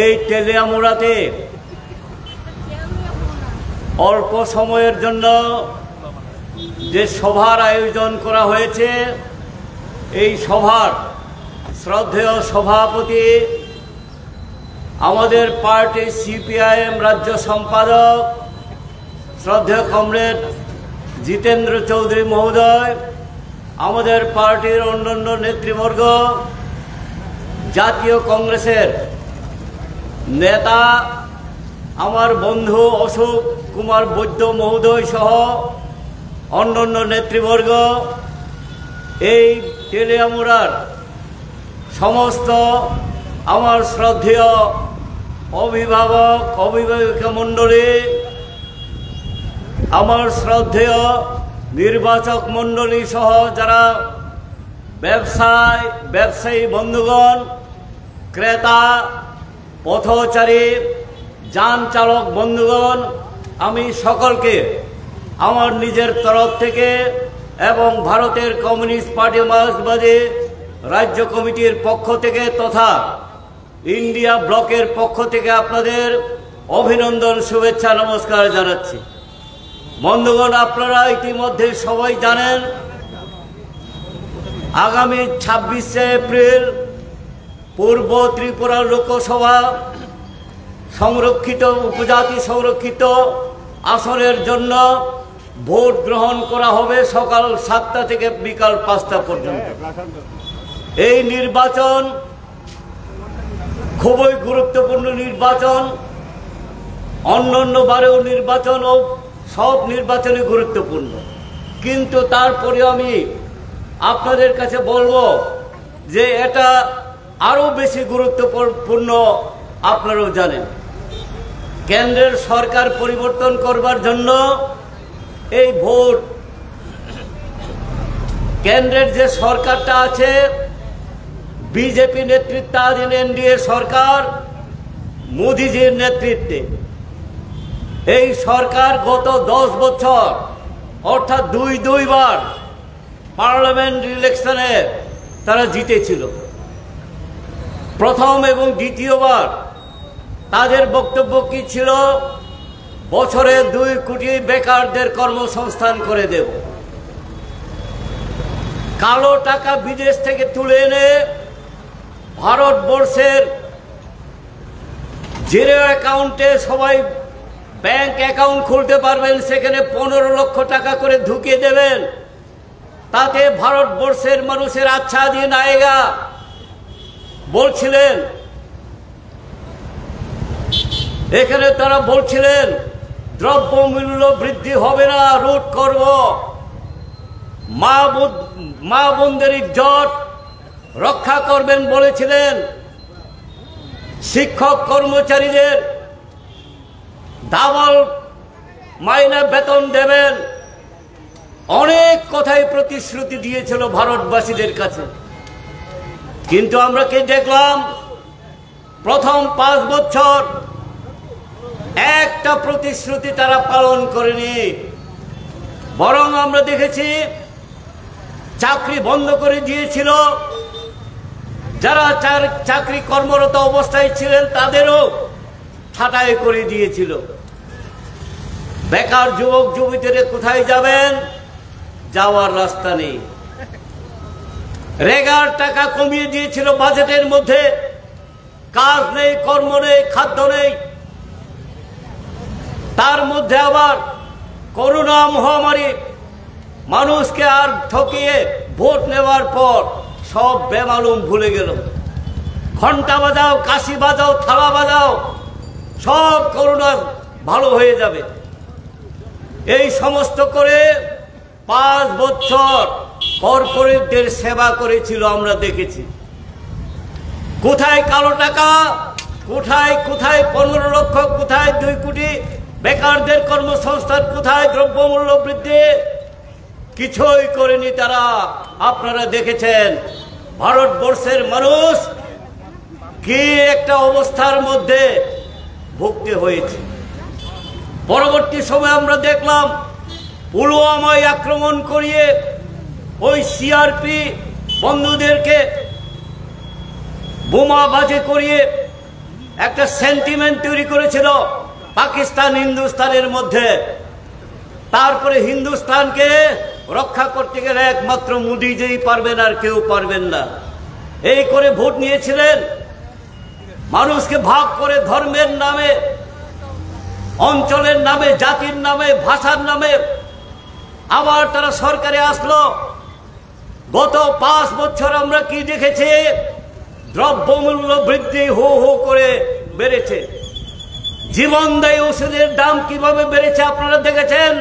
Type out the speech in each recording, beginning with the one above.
এই তেলিয়ামুড়াতে অল্প সময়ের জন্য যে সভার আয়োজন করা হয়েছে, এই সভার শ্রদ্ধেয় সভাপতি আমাদের পার্টি সিপিআইএম রাজ্য সম্পাদক শ্রদ্ধেয় কমরেড জিতেন্দ্র চৌধুরী মহোদয়, আমাদের পার্টির অন্যান্য নেতৃবর্গ, জাতীয় কংগ্রেসের নেতা আমার বন্ধু অশোক কুমার বৈদ্য মহোদয় সহ অন্যান্য নেতৃবর্গ, এই তেলিয়ামুড়ার সমস্ত আমার শ্রদ্ধেয় অভিভাবক অভিভাবিকা মণ্ডলী, আমার শ্রদ্ধেয় নির্বাচক মণ্ডলী সহ যারা ব্যবসায়ী বন্ধুগণ, ক্রেতা, পথচারী, যান চালক বন্ধুগণ, আমি সকলকে আমার নিজের তরফ থেকে এবং ভারতের কমিউনিস্ট পার্টি মার্ক্সবাদী রাজ্য কমিটির পক্ষ থেকে তথা ইন্ডিয়া ব্লকের পক্ষ থেকে আপনাদের অভিনন্দন, শুভেচ্ছা, নমস্কার জানাচ্ছি। বন্ধুগণ, আপনারা ইতিমধ্যে সবাই জানেন আগামী 26শে এপ্রিল পূর্ব ত্রিপুরা লোকসভা সংরক্ষিত উপজাতি সংরক্ষিত আসনের জন্য ভোট গ্রহণ করা হবে সকাল 7টা থেকে বিকাল 5টা পর্যন্ত। এই নির্বাচন খুবই গুরুত্বপূর্ণ নির্বাচন। অন্যান্য বারেও নির্বাচন ও সব নির্বাচনই গুরুত্বপূর্ণ, কিন্তু তারপরে আমি আপনাদের কাছে বলবো যে এটা আরো বেশি গুরুত্বপূর্ণ। আপনারাও জানেন কেন্দ্রের সরকার পরিবর্তন করবার জন্য এই ভোট, কেন্দ্রের যে সরকারটা আছে বিজেপি নেতৃত্বাধীন এনডিএ সরকার, মোদিজির নেতৃত্বে এই সরকার গত 10 বছর অর্থাৎ দুইবার পার্লামেন্ট ইলেকশনে তারা জিতেছিল। প্রথম এবং দ্বিতীয়বার তাদের বক্তব্য কি ছিল? বছরে 2 কোটি বেকারদের কর্মসংস্থান করে দেব। কালো টাকা বিদেশ থেকে তুলে এনে ভারতবর্ষের জিরো অ্যাকাউন্টে সবাই ব্যাংক অ্যাকাউন্ট খুলতে পারবেন, সেখানে 15 লক্ষ টাকা করে ঢুকিয়ে দেবেন, তাতে ভারতবর্ষের মানুষের আচ্ছা দিন আয়েগা বলছিলেন। এখানে তারা বলছিলেন দ্রব্যমূল্য বৃদ্ধি হবে না, রোধ করব, মা বোনদের ইজ্জত রক্ষা করবেন বলেছিলেন, শিক্ষক কর্মচারীদের ডাবল মাইনে বেতন দেবেন, অনেক কথাই প্রতিশ্রুতি দিয়েছিল ভারতবাসীদের কাছে। কিন্তু আমরা কি দেখলাম? প্রথম 5 বছর একটা প্রতিশ্রুতি তারা পালন করেনি, বরং আমরা দেখেছি চাকরি বন্ধ করে দিয়েছিল। যারা চাকরি কর্মরত অবস্থায় ছিলেন তাদেরও ছাঁটাই করে দিয়েছিল। বেকার যুবক যুবতীরা কোথায় যাবেন? যাওয়ার রাস্তা নেই। রেগার টাকা কমিয়ে দিয়েছিল বাজেটের মধ্যে, কাজ নেই, কর্ম নেই, খাদ্য নেই। তার মধ্যে আবার করোনা মহামারী মানুষকে আর ঠকিয়ে ভোট নেওয়ার পর সব বেমালুম ভুলে গেল। ঘন্টা বাজাও, কাশি বাজাও, থালা বাজাও, সব করোনা ভালো হয়ে যাবে, এই সমস্ত করে 5 বছর কর্পোরেটদের সেবা করেছিল আমরা দেখেছি। কোথায় কালো টাকা, কোথায় কোথায় 15 লক্ষ, কোথায় 2 কোটি বেকারদের কর্মসংস্থান, কোথায় দ্রব্যমূল্য বৃদ্ধি? কিছুই করেনি তারা। আপনারা দেখেছেন ভারতবর্ষের মানুষ কি একটা অবস্থার মধ্যে ভুগতে হয়েছে। পরবর্তী সময় আমরা দেখলাম পুলওয়ামায় আক্রমণ করিয়ে ওই সিআরপি বন্ধুদেরকে বোমাবাজি করিয়ে একটা সেন্টিমেন্ট তৈরি করেছিল পাকিস্তান হিন্দুস্তানের মধ্যে। তারপরে হিন্দুস্তানকে রক্ষা করতে গেলে একমাত্র মোদিজিই পারবেন, আর কেউ পারবেন না। এই করে ভোট নিয়েছিলেন, মানুষকে ভাগ করে ধর্মের নামে, অঞ্চলের নামে, জাতির নামে, ভাষার নামে। আবার তারা সরকারে আসলো। গত 5 বছর আমরা কি দেখেছি? দ্রব্যমূল্য বৃদ্ধি হু হু করে বেড়েছে। জীবনদায়ী ওষুধের দাম কিভাবে বেড়েছে আপনারা দেখেছেন।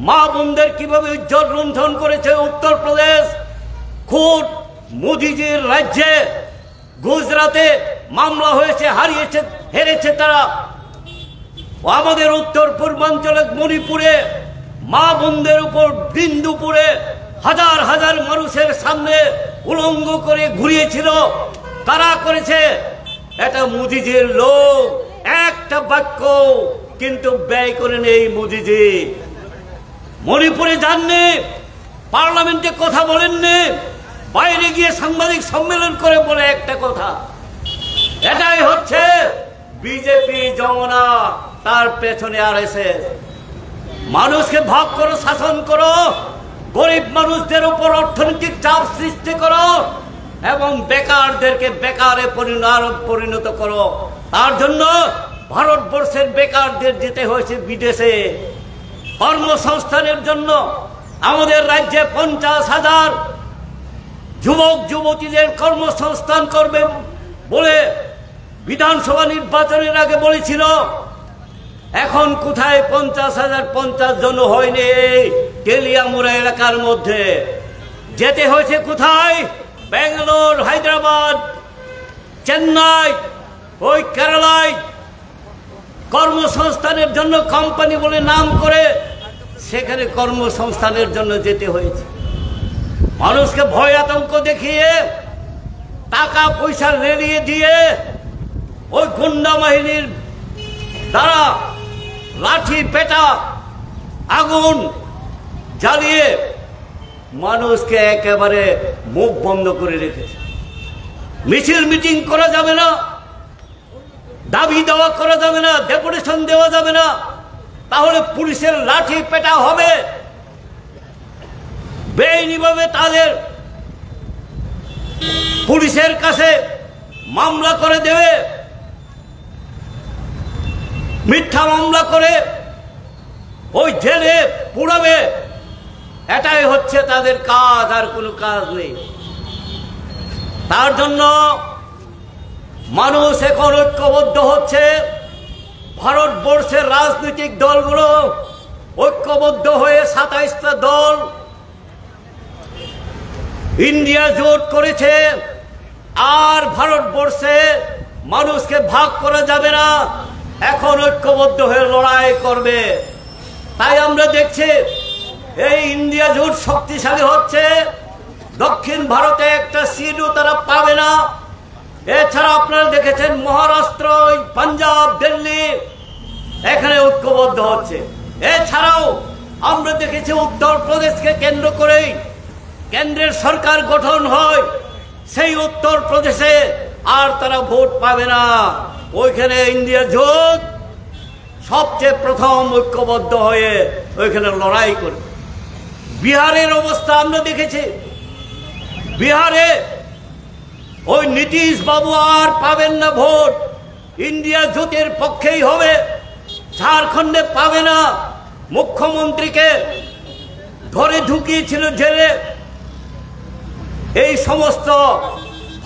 মা বোনদের কিভাবে ইজ্জত লুণ্ঠন করেছে উত্তরপ্রদেশ। খুব মোদিজির রাজ্যে গুজরাটে মামলা হয়েছে, হেরেছে তারা। আমাদের উত্তর পূর্বাঞ্চলে মণিপুরে মা বোনদের উপর দিন দুপুরে হাজার হাজার মানুষের সামনে উলঙ্গ করে ঘুরিয়েছিল। কারা করেছে? এটা মোদিজির লোক। একটা বাক্য কিন্তু ব্যয় করেন এই মোদিজি। মণিপুরে যাননি, পার্লামেন্টে কথা বলেননি, বাইরে গিয়ে সাংবাদিক সম্মেলন করে বলে একটা কথা। এটাই হচ্ছে বিজেপি যমুনা, তার পেছনে আরএসএস। মানুষকে ভাগ করো, শাসন করো, গরিব মানুষদের উপর অর্থনৈতিক চাপ সৃষ্টি করো এবং বেকারদেরকে বেকারে পরিণত করো। তার জন্য ভারতবর্ষের বেকারদের যেতে হয়েছে বিদেশে কর্মসংস্থানের জন্য। আমাদের রাজ্যে 50,000 যুবক যুবতীদের কর্মসংস্থান করবে বলে বিধানসভা নির্বাচনের আগে বলেছিল। এখন কোথায় 50,000? 50 জন হয়নি। তেলিয়ামুড়া এলাকার মধ্যে যেতে হয়েছে কোথায়? ব্যাঙ্গালোর, হায়দ্রাবাদ, চেন্নাই, ওই কেরালায় কর্মসংস্থানের জন্য কোম্পানি বলে নাম করে সেখানে কর্মসংস্থানের জন্য যেতে হয়েছে। মানুষকে ভয় আতঙ্ক দেখিয়ে, টাকা পয়সা লেলিয়ে দিয়ে, ওই গুন্ডা বাহিনীর দ্বারা লাঠি পেটা আগুন জ্বালিয়ে মানুষকে একেবারে মুখ বন্ধ করে রেখেছে। মিছিল মিটিং করা যাবে না, দাবি দেওয়া করা যাবে না, ডেপুটেশন দেওয়া যাবে না, তাহলে পুলিশের লাঠি পেটা হবে। বেআইনিভাবে তাদের পুলিশের কাছে মামলা করে দেবে, মিথ্যা মামলা করে ওই জেলে পুরাবে। এটাই হচ্ছে তাদের কাজ, আর কোনো কাজ নেই। তার জন্য মানুষ এখন ঐক্যবদ্ধ হচ্ছে। ভারতবর্ষের রাজনৈতিক দলগুলো ঐক্যবদ্ধ হয়ে 27টা দল ইন্ডিয়া জোট করেছে। আর ভারতবর্ষে মানুষকে ভাগ করা যাবে না, এখন ঐক্যবদ্ধ হয়ে লড়াই করবে। তাই আমরা দেখছি এই ইন্ডিয়া জোট শক্তিশালী হচ্ছে। দক্ষিণ ভারতে একটা সিটও তারা পাবে না। এছাড়া আপনারা দেখেছেন মহারাষ্ট্র, পাঞ্জাব, দিল্লি, এখানে ঐক্যবদ্ধ হচ্ছে। এছাড়াও আমরা দেখেছি উত্তরপ্রদেশকে কেন্দ্র করেই কেন্দ্রের সরকার গঠন হয়। সেই উত্তরপ্রদেশে আর তারা ভোট পাবে না। ওইখানে ইন্ডিয়া জোট সবচেয়ে প্রথম ঐক্যবদ্ধ হয়ে ওইখানে লড়াই করে। বিহারের অবস্থা আমরা দেখেছি। বিহারে ওই নীতিশ বাবু আর পাবেন না ভোট, ইন্ডিয়া জোটের পক্ষেই হবে। ঝাড়খণ্ডে পাবে না, মুখ্যমন্ত্রীকে ধরে ঢুকিয়েছিল জেলে। এই সমস্ত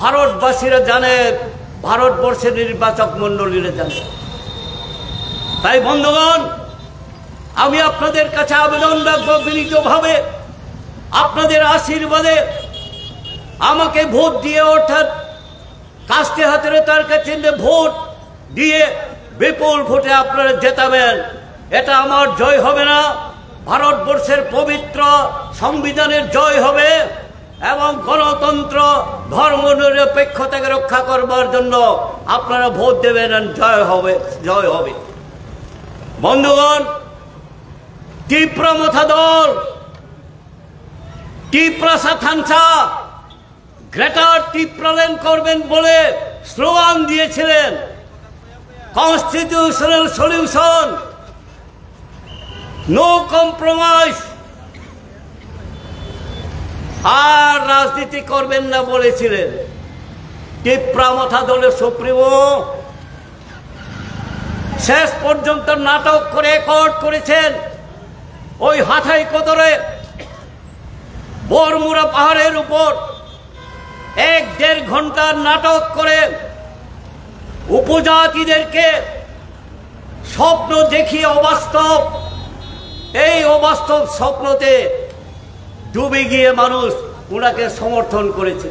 ভারতবাসীরা জানে, ভারতবর্ষের নির্বাচক মণ্ডলীরা জানে। তাই বন্ধুগণ, আমি আপনাদের কাছে আবেদন রাখবো বিনীতভাবে, আপনাদের আশীর্বাদে আমাকে ভোট দিয়ে, অর্থাৎ কাস্তে হাতের তারকা চিহ্নে ভোট দিয়ে বিপুল ভোটে আপনারা জেতাবেন। এটা আমার জয় হবে না, ভারতবর্ষের পবিত্র সংবিধানের জয় হবে এবং গণতন্ত্র ধর্মনিরপেক্ষতাকে রক্ষা করবার জন্য আপনারা ভোট দেবেন, জয় হবে, জয় হবে। বন্ধুগণ, টিপ্রামথা দল টিপ্রাসা থানসা গ্রেটার টিপ্রাল্যান্ড করবেন বলে স্লোগান দিয়েছিলেন। কনস্টিটিউশনাল সলিউশন, নো কম্প্রোমাইজ, আর রাজনীতি করবেন না বলেছিলেন। টিপ্রামথা দলের সুপ্রিমো শেষ পর্যন্ত নাটক করে রেকর্ড করেছেন। ওই হাথাই কোদরে বরমুড়া পাহাড়ের উপর 1-1.5 ঘন্টার নাটক করে উপজাতিদেরকে স্বপ্ন দেখিয়ে অবাস্তব, এই অবাস্তব স্বপ্নতে ডুবে গিয়ে মানুষ ওনাকে সমর্থন করেছে।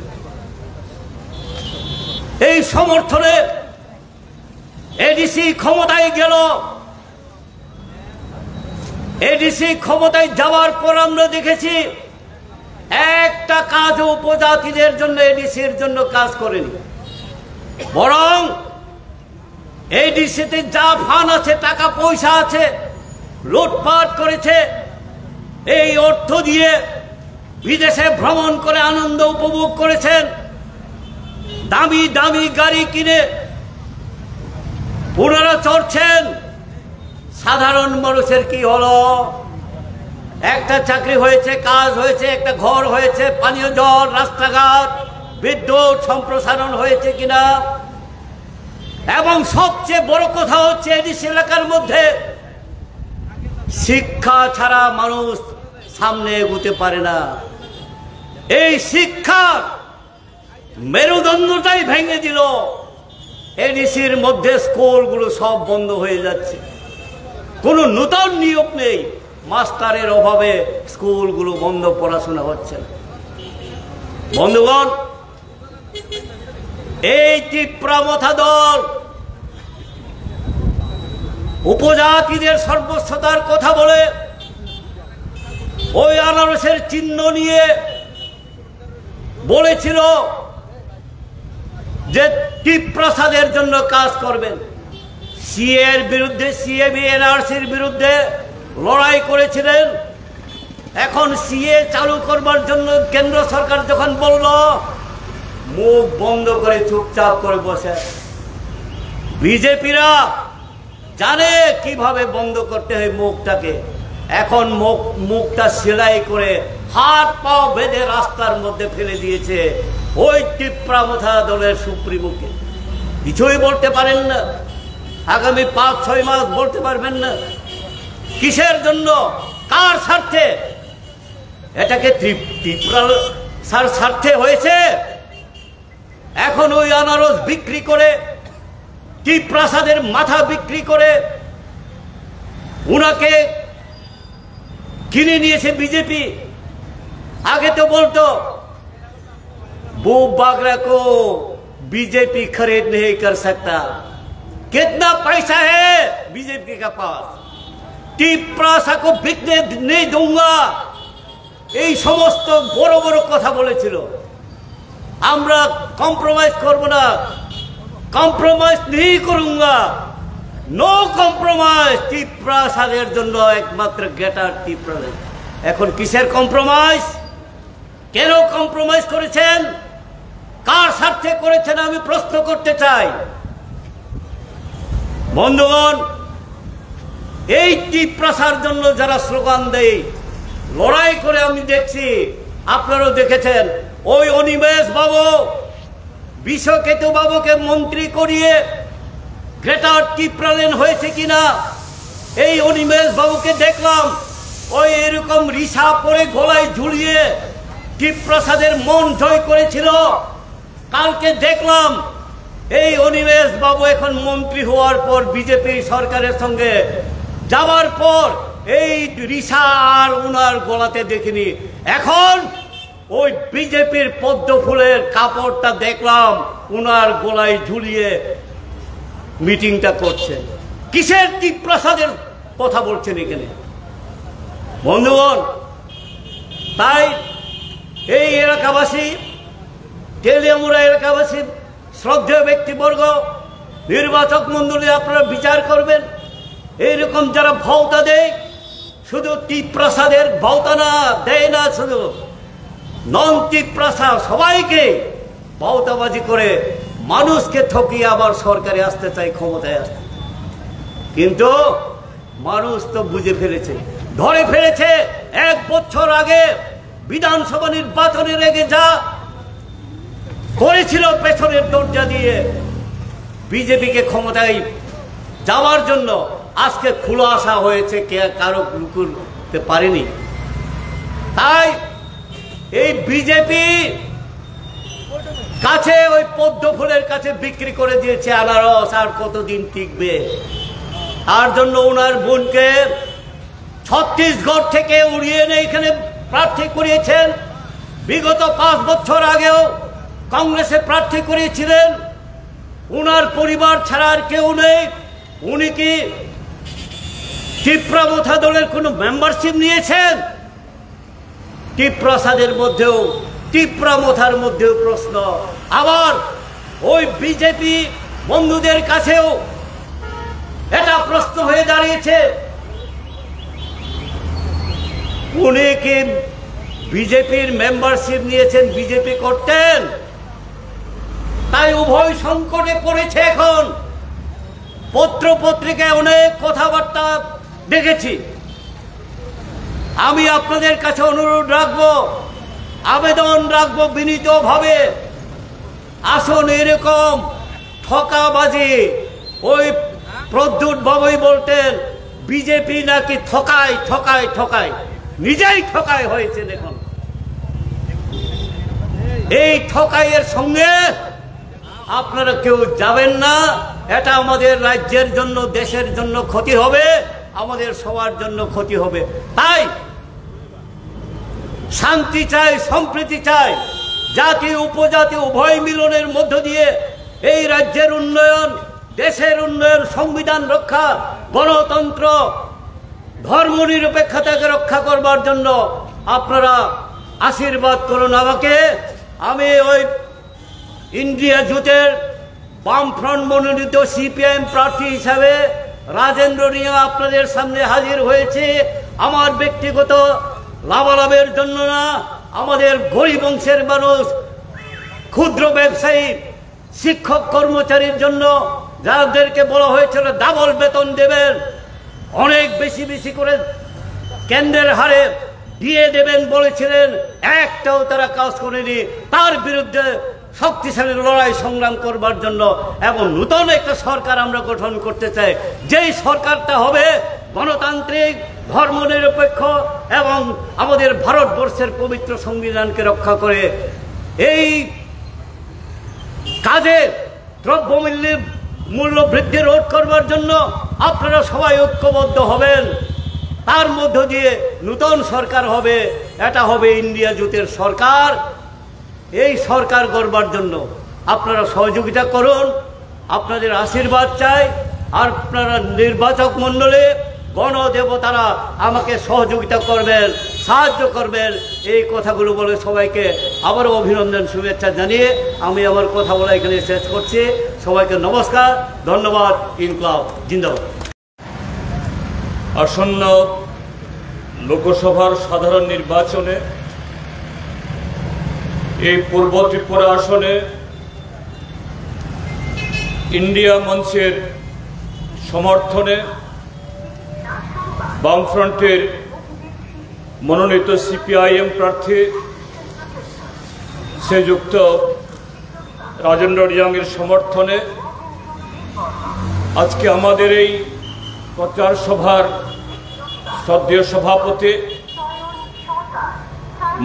এই সমর্থনে এডিসি ক্ষমতায় গেল। এডিসি ক্ষমতায় যাওয়ার পর আমরা দেখেছি একটা কাজ উপজাতিদের জন্য এডিসির জন্য কাজ করেনি, বরং এডিসিতে যা ফান্ড আছে, টাকা পয়সা আছে, লুটপাট করেছে। এই অর্থ দিয়ে বিদেশে ভ্রমণ করে আনন্দ উপভোগ করেছেন, দামি দামি গাড়ি কিনে ওনারা চড়ছেন। সাধারণ মানুষের কি হলো? একটা চাকরি হয়েছে, কাজ হয়েছে, একটা ঘর হয়েছে, পানীয় জল, রাস্তাঘাট, বিদ্যুৎ সম্প্রসারণ হয়েছে কিনা? এবং সবচেয়ে বড় কথা হচ্ছে এডিসি এলাকার মধ্যে শিক্ষা ছাড়া মানুষ সামনে এগোতে পারে না। এই শিক্ষার মেরুদণ্ডটাই ভেঙে দিল। এডিসির মধ্যে স্কুলগুলো সব বন্ধ হয়ে যাচ্ছে, কোনো নূতন নিয়োগ নেই, মাস্টারের অভাবে স্কুলগুলো বন্ধ, পড়াশোনা হচ্ছে না। বন্ধুগণ, এই টিপ্রামথা দল উপজাতিদের সর্বস্বতার কথা বলে ওই আনারসের চিহ্ন নিয়ে বলেছিল যে টিপ্রাসাদের জন্য কাজ করবেন। সিএ এর বিরুদ্ধে, সিএবি এনআরসির বিরুদ্ধে লড়াই করেছিলেন। এখন সিএ চালু করবার জন্য কেন্দ্র সরকার যখন বলল, মুখ বন্ধ করে চুপচাপ করে বসে। বিজেপিরা জানে কিভাবে বন্ধ করতে হয় মুখটাকে। এখন মুখটা সেলাই করে হাত পা বেঁধে রাস্তার মধ্যে ফেলে দিয়েছে ওই টিপ্রামথা দলের সুপ্রিমোকে। কিছুই বলতে পারেন না, আগামী 5-6 মাস বলতে পারবেন না। কিসের জন্য, কার স্বার্থে? এটাকে ত্রিপুরার স্বার্থে হয়েছে। এখন ওই আনারস বিক্রি করে, টিপ্রাসাদের মাথা বিক্রি করে উনাকে কিনে নিয়েছে বিজেপি। आगे तो बोल तो बूब बागरा को बीजेपी खरीद नहीं कर सकता। कितना पैसा है बीजेपी का पास, টিপ্রাসা को बिकने नहीं दूंगा। এই সমস্ত বড় বড় কথা বলেছিল। আমরা কম্প্রোমাইজ করব না, কম্প্রোমাইজ नहीं करूंगा, नो কম্প্রোমাইজ। টিপ্রাসাদের জন্য একমাত্র গ্রেটার টিপ্রাল্যান্ড। এখন কিসের কম্প্রোমাইজ? কেন কম্প্রোমাইজ করেছেন? কার স্বার্থে করেছেন আমি প্রশ্ন করতে চাই। বন্ধুগণ, এই টিপ্রাসার জন্য যারা স্লোগান দেয়, লড়াই করে আমি দেখছি, আপনারাও দেখেছেন, ওই অনিমেষ বাবু, বিশ্বকেতু বাবুকে মন্ত্রী করিয়ে গ্রেটার টিপ্রাল্যান্ড হয়েছে কিনা। এই অনিমেষ বাবুকে দেখলাম ওই এরকম রিসা পরে গলায় ঝুলিয়ে টিপ্রাসাদের মন জয় করেছিল। কালকে দেখলাম এই অনিমেষ বাবু এখন মন্ত্রী হওয়ার পর বিজেপি সরকারের সঙ্গে যাবার পর এই রিসা আর উনার গলাতে দেখিনি। এখন ওই বিজেপির পদ্ম ফুলের কাপড়টা দেখলাম ওনার গলায় ঝুলিয়ে মিটিংটা করছেন। কিসের টিপ্রাসাদের কথা বলছেন এখানে বন্ধুগণ? তাই এই এলাকাবাসী, তেলিয়ামুড়া এলাকাবাসী, শ্রদ্ধেয় ব্যক্তিবর্গ, নির্বাচক মণ্ডলী, আপনারা বিচার করবেন। এইরকম যারা ভাওতা দেয়, শুধু টিপ্রাসাদের ভাওতা না দেয় না, শুধু নন টিপ্রাসাদ সবাইকে ভাওতাবাজি করে মানুষকে ঠকিয়ে আবার সরকারে আসতে চায়, ক্ষমতায় আসতে। কিন্তু মানুষ তো বুঝে ফেলেছে, ধরে ফেলেছে। 1 বছর আগে বিধানসভা নির্বাচনের আগে যা করেছিল পেছনের দরজা দিয়ে বিজেপিকে ক্ষমতায় যাওয়ার জন্য, আজকে খুলাসা হয়েছে, কে কারো লুকুতে পারেনি। তাই এই বিজেপি কাছে ওই পদ্ম ফুলের কাছে বিক্রি করে দিয়েছে আনারস, আর কতদিন টিকবে। তার জন্য ওনার বোনকে ছত্তিশগড় থেকে উড়িয়ে এনে এখানে প্রার্থী করিয়েছেন। বিগত 5 বছর আগেও কংগ্রেসে প্রার্থী করিয়েছিলেন। ওনার পরিবার ছাড়া আর কেউ নেই। উনি কি টিপ্রামথা দলের কোনো মেম্বারশিপ নিয়েছেন? টিপ্রাসাদের মধ্যেও, টিপ্রামথার মধ্যেও প্রশ্ন। আবার ওই বিজেপি বন্ধুদের কাছেও এটা প্রশ্ন হয়ে দাঁড়িয়েছে, উনি কি বিজেপির মেম্বারশিপ নিয়েছেন, বিজেপি করতেন? তাই উভয় সংকটে পড়েছে এখন। পত্র পত্রিকায় অনেক কথাবার্তা দেখেছি। আমি আপনাদের কাছে অনুরোধ রাখবো, আবেদন রাখবো বিনীতভাবে, আসুন এরকম ঠকাবাজি, ওই প্রদ্যুৎ বাবুই বলতেন বিজেপি নাকি ঠকায় ঠকায় ঠকায়, নিজেই ঠকায় হয়েছে। দেখুন এই ঠকাইয়ের সঙ্গে আপনারা কেউ যাবেন না। এটা আমাদের রাজ্যের জন্য, দেশের জন্য ক্ষতি হবে, আমাদের সবার জন্য ক্ষতি হবে। তাই শান্তি চাই, সম্প্রীতি চাই, জাতি উপজাতি উভয় মিলনের মধ্য দিয়ে এই রাজ্যের উন্নয়ন, দেশের উন্নয়ন, সংবিধান রক্ষা, গণতন্ত্র, ধর্মনিরপেক্ষতাকে রক্ষা করবার জন্য আপনারা আশীর্বাদ করুন আমাকে। আমি ওই ইন্ডিয়া জোটের বামফ্রন্ট মনোনীত সিপিআইএম প্রার্থী হিসাবে রাজেন্দ্র নিয়ে আপনাদের সামনে হাজির হয়েছে। আমার ব্যক্তিগত লাভালাভের জন্য না, আমাদের গরিব অংশের মানুষ, ক্ষুদ্র ব্যবসায়ী, শিক্ষক কর্মচারীর জন্য, যাদেরকে বলা হয়েছিল ডাবল বেতন দেবেন, অনেক বেশি বেশি করে কেন্দ্রের হারে দিয়ে দেবেন বলেছিলেন, একটাও তারা কাজ করেনি। তার বিরুদ্ধে শক্তিশালী লড়াই সংগ্রাম করবার জন্য এবং নতুন একটা সরকার আমরা গঠন করতে চাই, যেই সরকারটা হবে গণতান্ত্রিক, ধর্মনিরপেক্ষ এবং আমাদের ভারতবর্ষের পবিত্র সংবিধানকে রক্ষা করে। এই কাজে দ্রব্যমূল্যের মূল্য বৃদ্ধি রোধ করবার জন্য আপনারা সবাই ঐক্যবদ্ধ হবেন। তার মধ্য দিয়ে নতুন সরকার হবে, এটা হবে ইন্ডিয়া জোটের সরকার। এই সরকার গড়বার জন্য আপনারা সহযোগিতা করুন, আপনাদের আশীর্বাদ চাই। আর আপনারা নির্বাচক মণ্ডলী, গণদেবতারা আমাকে সহযোগিতা করবেন, সাহায্য করবেন। এই কথাগুলো বলে সবাইকে আবারও অভিনন্দন, শুভেচ্ছা জানিয়ে আমি আমার কথা বলা এখানে শেষ করছি। সবাইকে নমস্কার, ধন্যবাদ। ইনকলাব জিন্দাবাদ। আসন্ন লোকসভার সাধারণ নির্বাচনে এই পূর্ব ত্রিপুরা আসনে ইন্ডিয়া মঞ্চের সমর্থনে বামফ্রন্টের মনোনীত সিপিআইএম প্রার্থী শ্রীযুক্ত রাজেন্দ্র রিয়াংয়ের সমর্থনে আজকে আমাদের এই প্রচার সভার শ্রদ্ধেয় সভাপতি,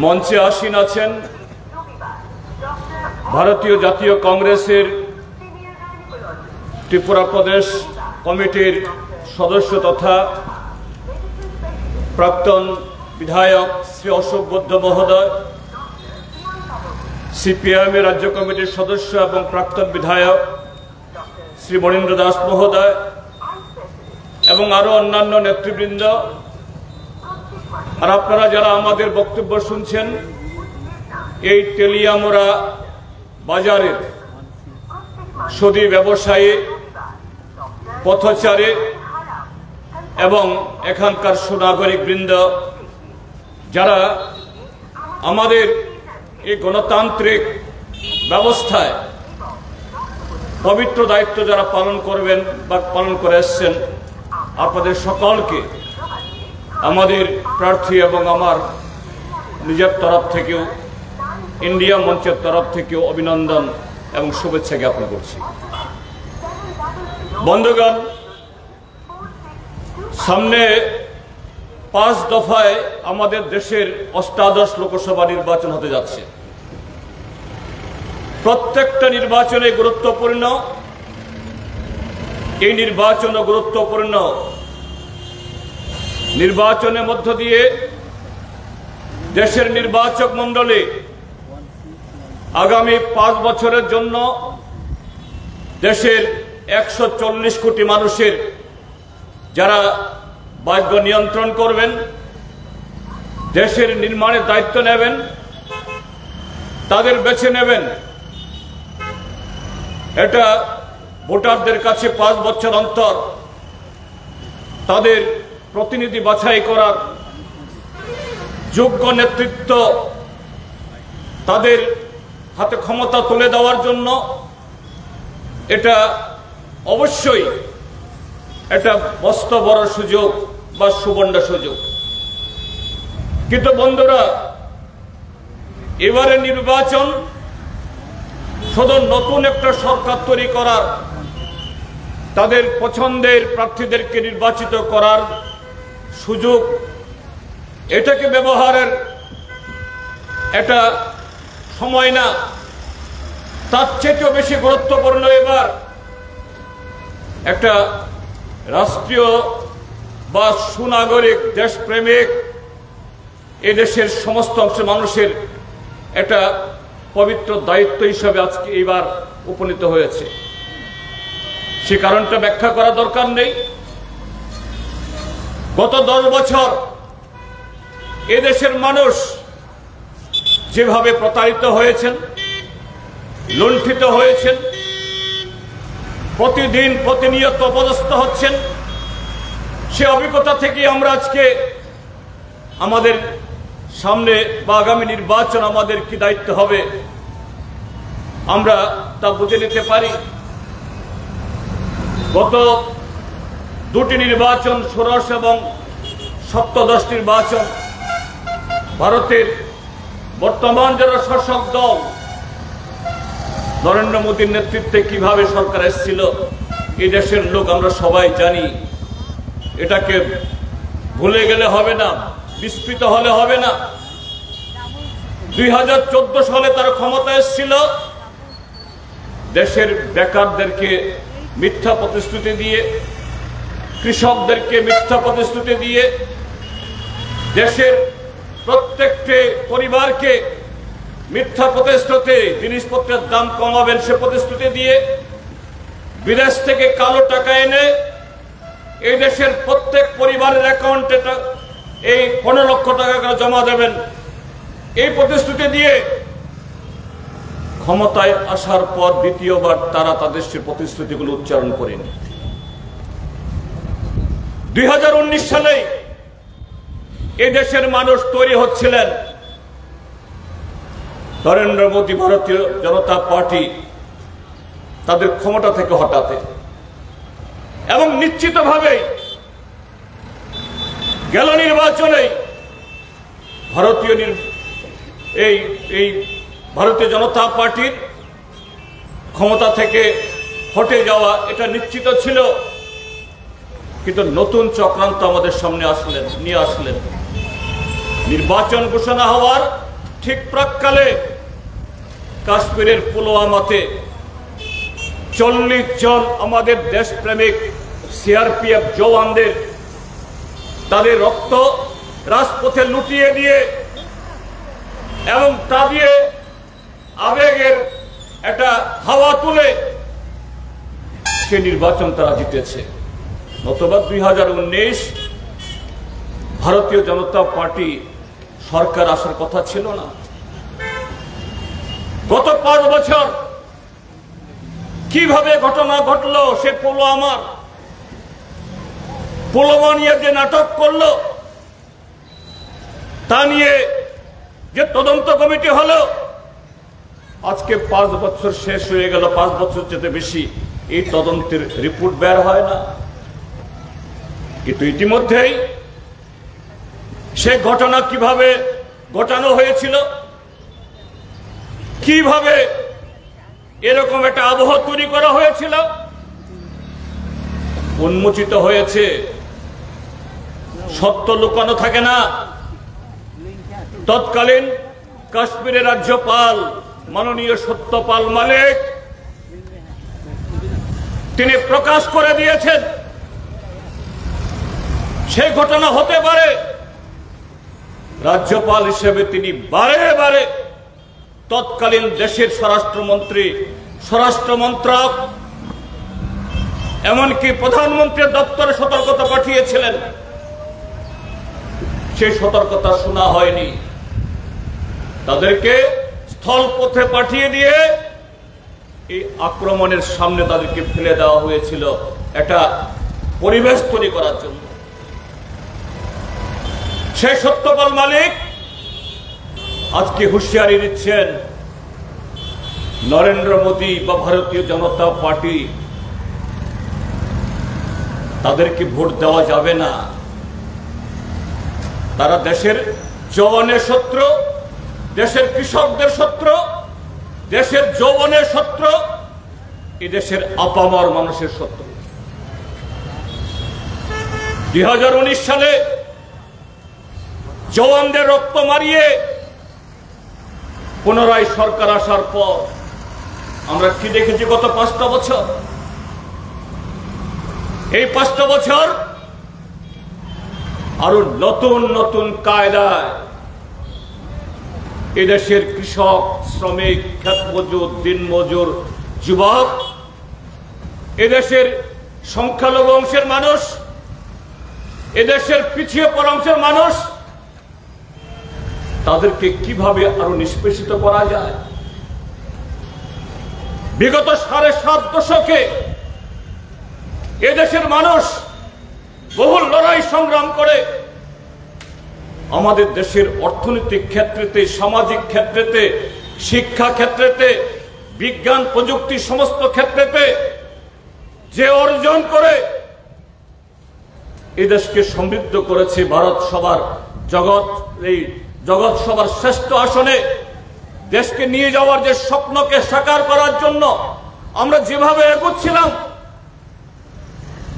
মঞ্চে আসীন আছেন ভারতীয় জাতীয় কংগ্রেসের ত্রিপুরা প্রদেশ কমিটির সদস্য তথা প্রাক্তন বিধায়ক শ্রী অশোক বৈদ্য মহোদয়, সিপিআইএমের রাজ্য কমিটির সদস্য এবং প্রাক্তন বিধায়ক শ্রী মনীন্দ্র দাস মহোদয় এবং আরো অন্যান্য নেতৃবৃন্দ, আর আপনারা যারা আমাদের বক্তব্য শুনছেন, এই তেলিয়ামুড়া বাজারের সুদী ব্যবসায়ী, পথচারী এবং এখানকার সুনাগরিক বৃন্দ, যারা আমাদের এই গণতান্ত্রিক ব্যবস্থায় পবিত্র দায়িত্ব যারা পালন করবেন বা পালন করে এসছেন, আপনাদের সকলকে আমাদের প্রার্থী এবং আমার নিজের তরফ থেকেও, ইন্ডিয়া মঞ্চের তরফ থেকেও অভিনন্দন এবং শুভেচ্ছা জ্ঞাপন করছি। বন্ধুগণ, সামনে 5 দফায় আমাদের দেশের অষ্টাদশ লোকসভা নির্বাচন হতে যাচ্ছে। প্রত্যেকটা নির্বাচনে গুরুত্বপূর্ণ। এই নির্বাচনও গুরুত্বপূর্ণ। নির্বাচনের মধ্য দিয়ে দেশের নির্বাচক মণ্ডলী আগামী 5 বছরের জন্য দেশের 140 কোটি মানুষের যারা ভাগ্য নিয়ন্ত্রণ করবেন, দেশের নির্মাণের দায়িত্ব নেবেন, তাদের বেছে নেবেন। এটা ভোটারদের কাছে 5 বছর অন্তর তাদের প্রতিনিধি বাছাই করার যোগ্য নেতৃত্ব তাদের হাতে ক্ষমতা তুলে দেওয়ার জন্য এটা অবশ্যই এটা মস্ত বড় সুযোগ বা সুবর্ণ সুযোগ। কিন্তু বন্ধুরা, এবারে নির্বাচন শুধু নতুন একটা সরকার তৈরি করার, তাদের পছন্দের প্রার্থীদেরকে নির্বাচিত করার সুযোগ, এটাকে ব্যবহারের এটা সময় না। তার চেয়েও বেশি গুরুত্বপূর্ণ এবার একটা রাষ্ট্রীয় বা সুনাগরিক, দেশপ্রেমিক, এদেশের সমস্ত অংশের মানুষের একটা পবিত্র দায়িত্ব হিসাবে আজকে এবার উপনীত হয়েছে। সে কারণটা ব্যাখ্যা করা দরকার নেই। গত 10 বছর এদেশের মানুষ যেভাবে প্রতারিত হয়েছেন, লুণ্ঠিত হয়েছেন, প্রতিদিন প্রতিনিয়ত অপদস্থ হচ্ছেন, সে অভিজ্ঞতা থেকে আমরা আজকে আমাদের সামনে বা আগামী নির্বাচন আমাদের কি দায়িত্ব হবে আমরা তা বুঝে নিতে পারি। গত 2টি নির্বাচন, ষোড়শ এবং সপ্তদশ নির্বাচন, ভারতের বর্তমান যারা শাসক দল নরেন্দ্র মোদীর নেতৃত্বে কিভাবে সরকার এসেছিল, এই দেশের লোক আমরা সবাই জানি। এটাকে ভুলে গেলে হবে না, বিস্মৃত হলে হবে না। 2014 সালে তারা ক্ষমতা এসেছিল দেশের বেকারদেরকে মিথ্যা প্রতিশ্রুতি দিয়ে, কৃষকদেরকে মিথ্যা প্রতিশ্রুতি দিয়ে, দেশের প্রত্যেকটি পরিবারকে মিথ্যা প্রতিশ্রুতি, জিনিসপত্রের দাম কমাবেন সে প্রতিশ্রুতি দিয়ে, বিদেশ থেকে কালো টাকা এনে এই দেশের প্রত্যেক পরিবারের অ্যাকাউন্টে এই 15 লক্ষ টাকা করে জমা দেবেন, এই প্রতিশ্রুতি দিয়ে ক্ষমতায় আসার পর দ্বিতীয়বার তারা তাদের সে প্রতিশ্রুতিগুলো উচ্চারণ করেনি। 2019 সালে এই দেশের মানুষ তৈরি হচ্ছিলেন নরেন্দ্র মোদী, ভারতীয় জনতা পার্টি তাদের ক্ষমতা থেকে হটাতে, এবং নিশ্চিতভাবে গেল নির্বাচনে ভারতীয় জনতা পার্টির ক্ষমতা থেকে হটে যাওয়া এটা নিশ্চিত ছিল। কিন্তু নতুন চক্রান্ত আমাদের সামনে নিয়ে আসলেন। নির্বাচন ঘোষণা হওয়ার ঠিক প্রাক্কালে কাশ্মীরের পুলওয়ামাতে 40 জন আমাদের দেশপ্রেমিক সিআরপিএফ জওয়ানদের তাদের রক্ত রাজপথে লুটিয়ে দিয়ে এবং তা দিয়ে আবেগের একটা হাওয়া তুলে সে নির্বাচন তারা জিতেছে। নতুবা 2019 ভারতীয় জনতা পার্টি সরকার আসার কথা ছিল না। গত 5 বছর কিভাবে ঘটনা ঘটলো, সে পুলওয়ামা নিয়ে যে নাটক করলো, তা নিয়ে যে তদন্ত কমিটি হলো, আজকে 5 বছর শেষ হয়ে গেল, 5 বছর যেতে বেশি, এই তদন্তের রিপোর্ট বের হয় না। কিন্তু ইতিমধ্যেই সে ঘটনা কিভাবে ঘটানো হয়েছিল, কিভাবে এরকম একটা আবহ তৈরি করা হয়েছিল, উন্মোচিত হয়েছে। সত্য লুকানো থাকে না। তৎকালীন কাশ্মীরের রাজ্যপাল মাননীয় সত্যপাল মালিক তিনি প্রকাশ করে দিয়েছেন সেই ঘটনা হতে পারে। রাজ্যপাল হিসেবে তিনি বারে বারে তৎকালীন দেশের স্বরাষ্ট্রমন্ত্রী, স্বরাষ্ট্র মন্ত্রক, এমনকি প্রধানমন্ত্রীর দপ্তরে সতর্কতা পাঠিয়েছিলেন। সেই সতর্কতা শোনা হয়নি। তাদেরকে স্থলপথে পাঠিয়ে দিয়ে এই আক্রমণের সামনে তাদেরকে ফেলে দেওয়া হয়েছিল একটা পরিবেশ তৈরি করার জন্য। সেই সত্যপাল মালিক আজকে হুঁশিয়ারি দিচ্ছেন নরেন্দ্র মোদী বা ভারতীয় জনতা পার্টি তাদেরকে ভোট দেওয়া যাবে না। তারা দেশের জওয়ানের শত্রু, দেশের কৃষকদের শত্রু, দেশের যৌবনের শত্রু, এই দেশের আপামর মানুষের শত্রু। 2019 সালে জওয়ানদের রক্ত মারিয়ে পুনরায় সরকার আসার পর আমরা কি দেখেছি গত 5টা বছর? এই 5টা বছর আরো নতুন নতুন কায়দায় এদেশের কৃষক, শ্রমিক, ক্ষেতমজুর, দিনমজুর, যুবক, এদেশের সংখ্যালঘু অংশের মানুষ, এদেশের পিছিয়ে পড়া অংশের মানুষ, তাদেরকে কিভাবে আরো নিষ্পেষিত করা যায়। বিগত 7.5 দশকে এদেশের মানুষ বহু লড়াই সংগ্রাম করে আমাদের দেশের অর্থনৈতিক ক্ষেত্রেতে, সামাজিক ক্ষেত্রেতে, শিক্ষা ক্ষেত্রেতে, বিজ্ঞান প্রযুক্তি সমস্ত ক্ষেত্রেতে যে অর্জন করে এই দেশকে সমৃদ্ধ করেছে। ভারত সবার জগৎ সবার শ্রেষ্ঠ আসনে দেশকে নিয়ে যাওয়ার যে স্বপ্নকে সাকার করার জন্য আমরা যেভাবে এগোচ্ছিলাম,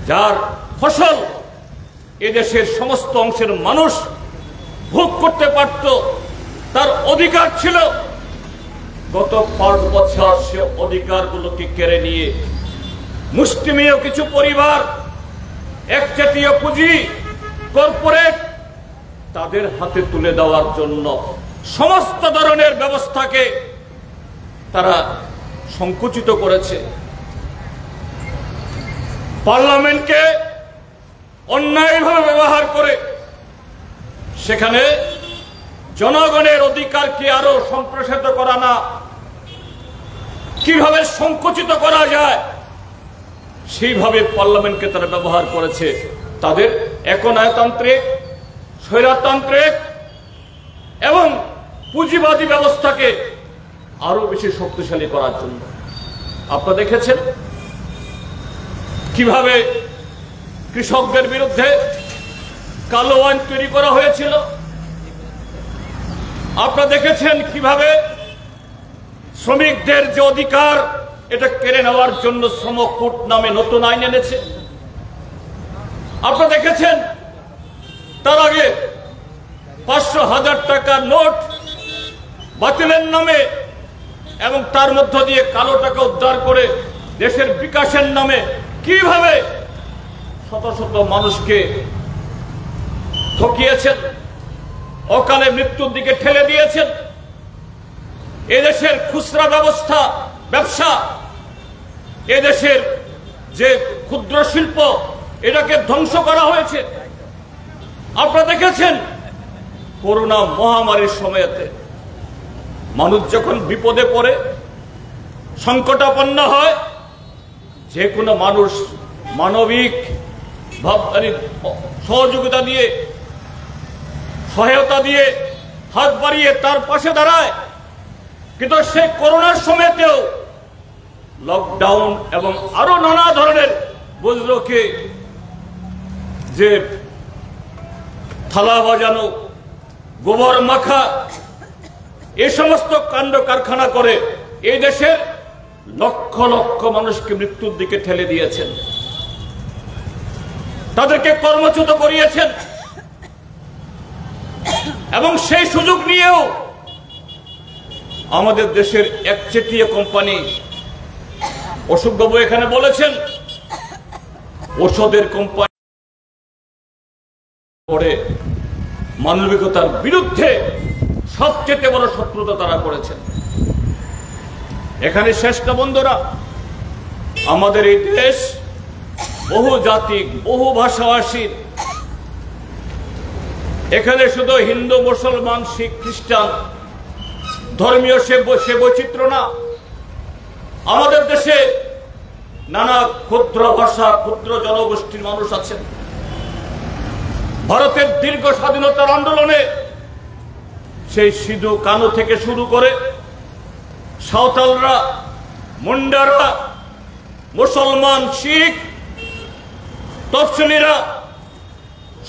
যার ফসল এদেশের সমস্ত অংশের মানুষ ভোগ করতে পারত, তার অধিকার ছিল। গত 5 বছর সে অধিকারগুলোকে কেড়ে নিয়ে মুষ্টিমেয় কিছু পরিবার, একচেটিয়া পুঁজি, কর্পোরেট, তাদের হাতে তুলে দেওয়ার জন্য সমস্ত ধরনের ব্যবস্থাকে তারা সংকুচিত করেছে। পার্লামেন্টকে অন্যায়ভাবে ব্যবহার করে সেখানে জনগণের অধিকারকে আরো সম্প্রসারিত করা না, কিভাবে সংকুচিত করা যায় সেইভাবে পার্লামেন্টকে তারা ব্যবহার করেছে তাদের একনায়তান্ত্রিক, স্বৈরতান্ত্রিক এবং পুঁজিবাদী ব্যবস্থাকে আরো বেশি শক্তিশালী করার জন্য। আপনারা দেখেছেন কিভাবে কৃষকদের বিরুদ্ধে কালো আইন তৈরি করা হয়েছিল। আপনারা দেখেছেন কিভাবে শ্রমিকদের যে অধিকার এটা কেড়ে নেওয়ার জন্য শ্রম কোড নামে নতুন আইন এনেছে। আপনারা দেখেছেন তার আগে 500,000 টাকার নোট বাতিলের নামে এবং তার মধ্য দিয়ে কালো টাকা উদ্ধার করে দেশের বিকাশের নামে কিভাবে শত শত মানুষকে ঠকিয়েছেন, অকালে মৃত্যুর দিকে ঠেলে দিয়েছেন। এদেশের খুচরা ব্যবসা, এদেশের যে ক্ষুদ্র শিল্প, এটাকে ধ্বংস করা হয়েছে। আপনারা দেখেছেন করোনা মহামারীর সময়তে মানুষ যখন বিপদে পড়ে, সংকটাপন্ন হয়, যে কোনো মানুষ মানবিক সহযোগিতা দিয়ে, সহায়তা দিয়ে, হাত বাড়িয়ে তার পাশে দাঁড়ায়। কিন্তু সেই করোনার সময়তেও লকডাউন এবং আরো নানা ধরনের বজ্রকে যে থালা বাজানো, গোবর মাখা, এ সমস্ত কাণ্ড কারখানা করে এই দেশের লক্ষ লক্ষ মানুষকে মৃত্যুর দিকে ঠেলে দিয়েছেন, তাদেরকে কর্মচ্যুত করিয়েছেন। এবং সেই সুযোগ নিয়েও আমাদের দেশের একচেটিয়া কোম্পানি, অশোকবাবু এখানে বলেছেন, ওষুধের কোম্পানি করে মানবিকতার বিরুদ্ধে সবচেয়ে বড় শত্রুতা তারা করেছেন। এখানে শেষ না বন্ধুরা, আমাদের এই দেশ বহু জাতি, বহু ভাষাভাষী। এখানে শুধু হিন্দু, মুসলমান, শিখ, খ্রিস্টান ধর্মীয় সে বৈচিত্র্য না। আমাদের দেশে নানা ক্ষুদ্র ভাষা, ক্ষুদ্র জনগোষ্ঠীর মানুষ আছেন। ভারতের দীর্ঘ স্বাধীনতার আন্দোলনে সেই সিধু কানু থেকে শুরু করে সাঁওতালরা, মুন্ডারা, মুসলমান, শিখ, তফসিলিরা,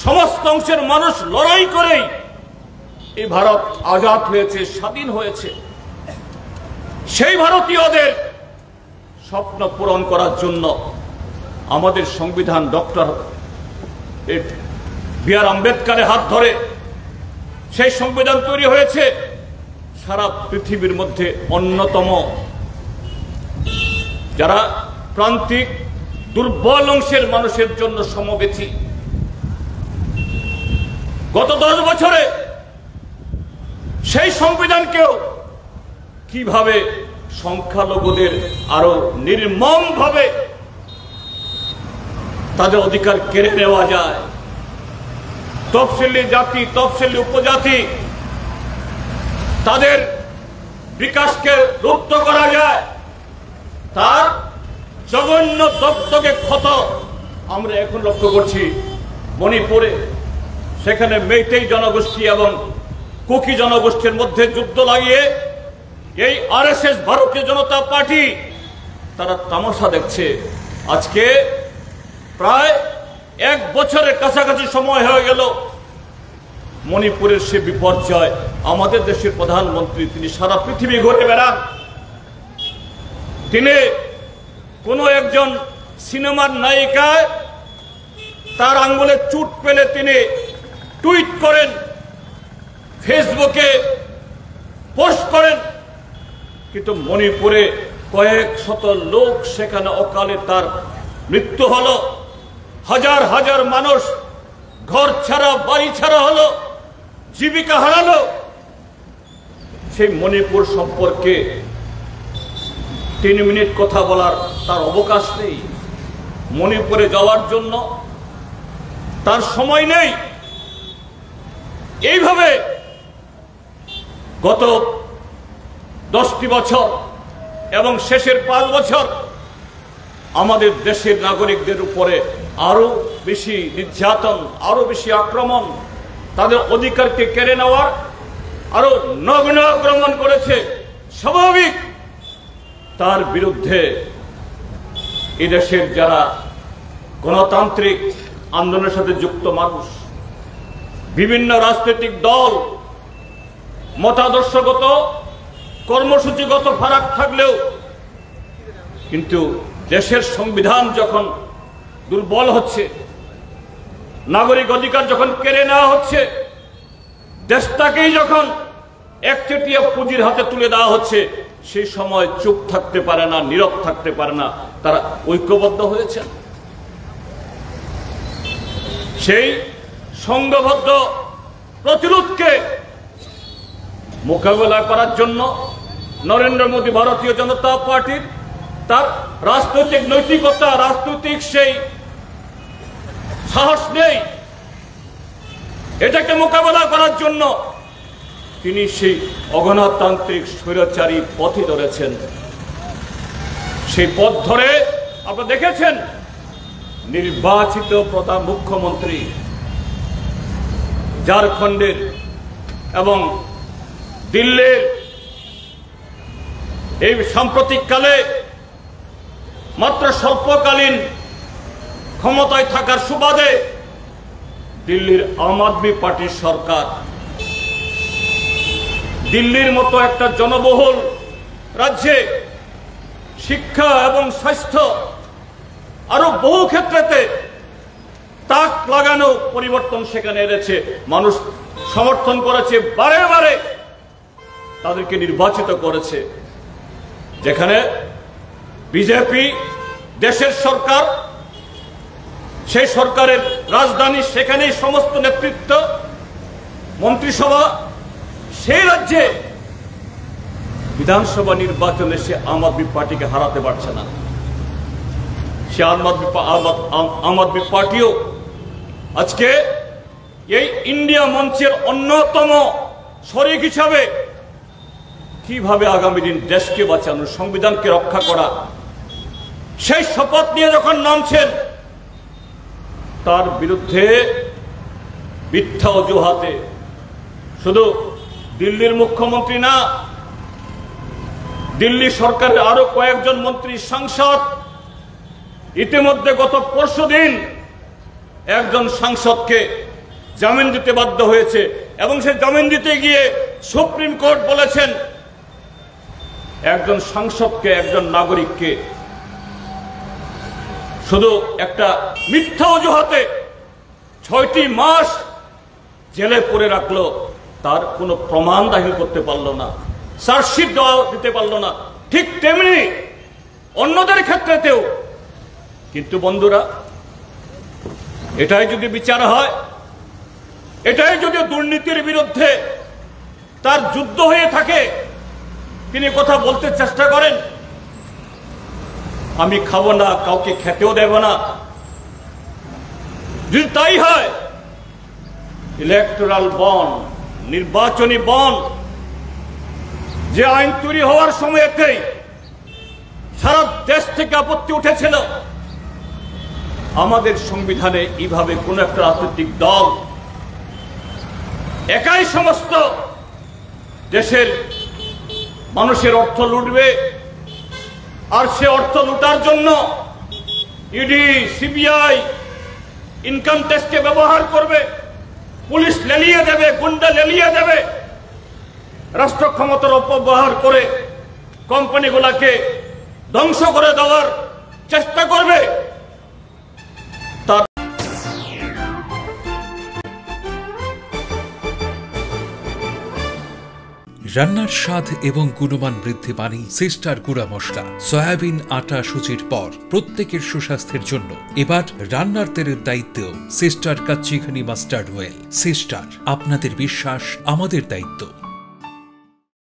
সমস্ত অংশের মানুষ লড়াই করেই এই ভারত আজাদ হয়েছে, স্বাধীন হয়েছে। সেই ভারতীয়দের স্বপ্ন পূরণ করার জন্য আমাদের সংবিধান ডক্টর বি.আর. আম্বেদকরের হাত ধরে সেই সংবিধান তৈরি হয়েছে। সারা পৃথিবীর মধ্যে অন্যতম, যারা প্রান্তিক দুর্বল অংশের মানুষের জন্য সমবেথী। গত 10 বছরে সেই সংবিধানকেও কিভাবে সংখ্যালঘুদের আরো নির্মমভাবে তাদের অধিকার কেড়ে নেওয়া যায়, তফসিলি জাতি, তফসিলি উপজাতি, তাদের বিকাশকে রুদ্ধ করা যায়, তার জঘন্য দপ্তকে ক্ষত আমরা এখন লক্ষ্য করছি মণিপুরে। সেখানে মেইতেই জনগোষ্ঠী এবং কুকি জনগোষ্ঠীর মধ্যে যুদ্ধ লাগিয়ে এই আরএসএস, ভারতীয় জনতা পার্টি, তারা তামাশা দেখছে। আজকে প্রায় 1 বছরের কাছাকাছি সময় হয়ে গেল মণিপুরের সে বিপর্যয়। আমাদের দেশের প্রধানমন্ত্রী, তিনি সারা পৃথিবী ঘুরে বেড়ান। তিনি কোনো একজন সিনেমার নায়িকায় তার আঙ্গুলে চুট পেলে তিনি টুইট করেন, ফেসবুকে পোস্ট করেন। কিন্তু মণিপুরে কয়েক শত লোক সেখানে অকালে তার মৃত্যু হলো, হাজার হাজার মানুষ ঘর ছাড়া, বাড়ি ছাড়া হলো, জীবিকা হারালো। সেই মণিপুর সম্পর্কে 3 মিনিট কথা বলার তার অবকাশ নেই। মণিপুরে যাওয়ার জন্য তার সময় নেই। এইভাবে গত 10টি বছর এবং শেষের 5 বছর আমাদের দেশের নাগরিকদের উপরে আরো বেশি নির্যাতন, আরো বেশি আক্রমণ, তাদের অধিকারকে কেড়ে নেওয়ার আরো নগ্ন আক্রমণ করেছে। স্বাভাবিক, তার বিরুদ্ধে এদেশের যারা গণতান্ত্রিক আন্দোলনের সাথে যুক্ত মানুষ, বিভিন্ন রাজনৈতিক দল, মতাদর্শগত, কর্মসূচিগত ফারাক থাকলেও কিন্তু দেশের সংবিধান যখন দুর্বল হচ্ছে, নাগরিক অধিকার যখন কেড়ে নেওয়া হচ্ছে, দেশটাকেই যখন একচেটিয়া পুঁজির হাতে তুলে দেওয়া হচ্ছে, সেই সময় চুপ থাকতে পারে না, নীরব থাকতে পারে না। তারা ঐক্যবদ্ধ হয়েছে। সেই সংঘবদ্ধ প্রতিরোধকে মোকাবেলা করার জন্য নরেন্দ্র মোদী ভারতীয় জনতা পার্টির তার রাজনৈতিক নৈতিকতা, রাজনৈতিক সেই সাহস নেই। এটাকে মোকাবেলা করার জন্য তিনি সেই অগণতান্ত্রিক স্বৈরাচারী পথই ধরেছেন। সেই পথ ধরে আপনারা দেখেছেন নির্বাচিত প্রধান মুখ্যমন্ত্রী ঝাড়খণ্ডের এবং দিল্লির এই সাম্প্রতিককালে মাত্র স্বল্পকালীন ক্ষমতায় থাকার সুবাদে দিল্লির আম আদমি পার্টির সরকার দিল্লির মতো একটা জনবহুল রাজ্যে শিক্ষা এবং স্বাস্থ্য আরো বহু ক্ষেত্রেতে তাক লাগানো পরিবর্তন সেখানে এনেছে। মানুষ সমর্থন করেছে, বারে বারে তাদেরকে নির্বাচিত করেছে। যেখানে বিজেপি দেশের সরকার, সেই সরকারের রাজধানী, সেখানেই সমস্ত নেতৃত্ব, মন্ত্রিসভা, সেই রাজ্যে বিধানসভা নির্বাচনে সে আম আদমি পার্টিকে হারাতে পারছে না। সে আম আদমি পার্টিও আজকে এই ইন্ডিয়া মঞ্চের অন্যতম শরিক হিসাবে কিভাবে আগামী দিন দেশকে বাঁচানো, সংবিধানকে রক্ষা করা, সেই শপথ নিয়ে যখন নামছেন, তার বিরুদ্ধে মিথ্যা অজুহাতে শুধু দিল্লির মুখ্যমন্ত্রী না, দিল্লি সরকারের আরো কয়েকজন মন্ত্রী, সাংসদ, ইতিমধ্যে গত পরশুদিন একজন সাংসদকে জামিন দিতে বাধ্য হয়েছে এবং সে জামিন দিতে গিয়ে সুপ্রিম কোর্ট বলেছেন একজন সাংসদকে, একজন নাগরিককে শুধু একটা মিথ্যা অজুহাতে 6টি মাস জেলে পুরে রাখলো, তার কোনো প্রমাণ দাখিল করতে পারলো না, চার্জশিট দিতে পারলো না। ঠিক তেমনি অন্যদের ক্ষেত্রেতেও। কিন্তু বন্ধুরা, এটাই যদি বিচার হয়, এটাই যদি দুর্নীতির বিরুদ্ধে তার যুদ্ধ হয়ে থাকে, তিনি কথা বলতে চেষ্টা করেন আমি খাবো না, কাউকে খেতেও দেব না, যদি তাই হয়, ইলেকটোরাল বন্ড, নির্বাচনী বন্ড, যে আইন তৈরি হওয়ার সময়তেই সারা দেশ থেকে আপত্তি উঠেছিল, আমাদের সংবিধানে এইভাবে কোন একটা রাজনৈতিক দল একাই সমস্ত দেশের মানুষের অর্থ লুটবে, আর সে অর্থ লুটার জন্য ইডি, সিবিআই, ইনকাম ট্যাক্সকে ব্যবহার করবে, পুলিশ লেলিয়ে দেবে, গুন্ডা লেলিয়ে দেবে, রাষ্ট্র ক্ষমতার অপব্যবহার করে কোম্পানিগুলোকে ধ্বংস করে দেওয়ার চেষ্টা করবে। রান্নার স্বাদ এবং গুণমান বৃদ্ধি পানি সিস্টার গুঁড়া মশলা, সয়াবিন আটা সুচির পর প্রত্যেকের সুস্বাস্থ্যের জন্য এবার রান্নার তেলের দায়িত্বেও sister kachi ghani mustard oil. Sister, আপনাদের বিশ্বাস আমাদের দায়িত্ব।